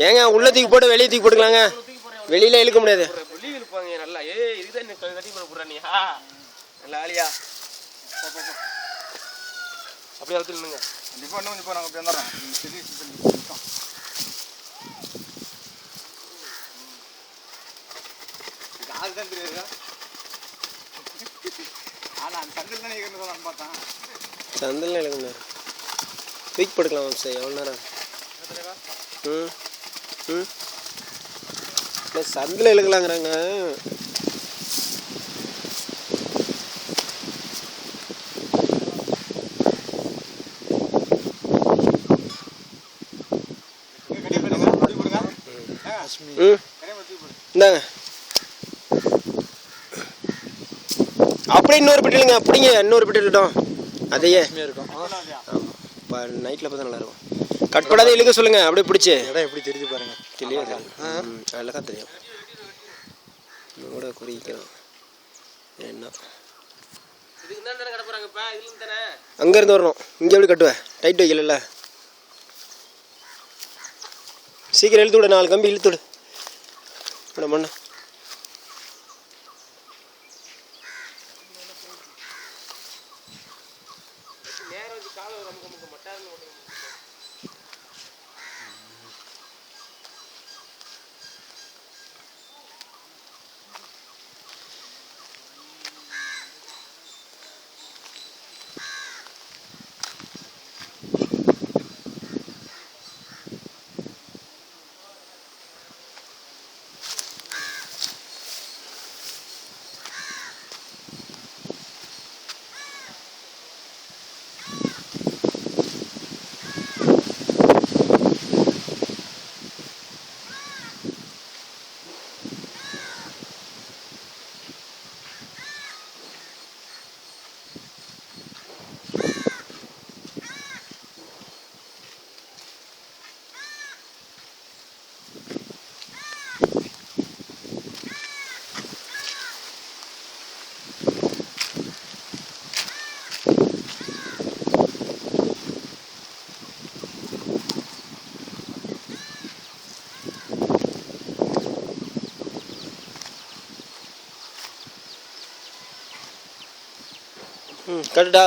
ஏங்க உள்ள தூக்கி போட்டு வெளியே தூக்கி போட்டுக்கலாங்க. வெளியில இழுக்க முடியாது. வெளியே இழுப்பாங்க நல்லா. இதுதான் கட்டி போடுறா நீ. நல்லா ஆளியா அப்படியே அவுத்து நின்னுங்க. கண்டிப்பா இன்னும் கொஞ்சம் நாங்கள் அப்படியே வந்துடுறோம். அதுதான் தெரியுது. ஆனால் அந்த சந்தில் தான் நீங்கள் பார்த்தேன். சந்தில் இழுக்குங்க. தூக்கி போட்டுக்கலாம் சார். எவ்வளோ நேரம்? சந்தில் இழுக்கலாங்கிறாங்க. இந்தாங்க அப்படியே இன்னொரு பெட்டிலுங்க. அப்படிங்க இன்னொரு பெட்டி இருக்கட்டும். அதையே இருக்கும். இப்போ நைட்டில் பார்த்தா நல்லாயிருக்கும். கட் பண்ணாதே இழுக்க சொல்லுங்க. அப்படியே பிடிச்சி இடம் எப்படி தெரியுது பாருங்க. தெரியாது. அழகா தெரியும். கூட குறிக்கலாம் என்ன அங்கேருந்து வரணும். இங்கே எப்படி கட்டுவேன்? டைட் வைக்கல. சீக்கிரம் இழுத்து விடு. 4 கம்பி இழுத்து விடு. மேடம் பண்ண கட்டுடா.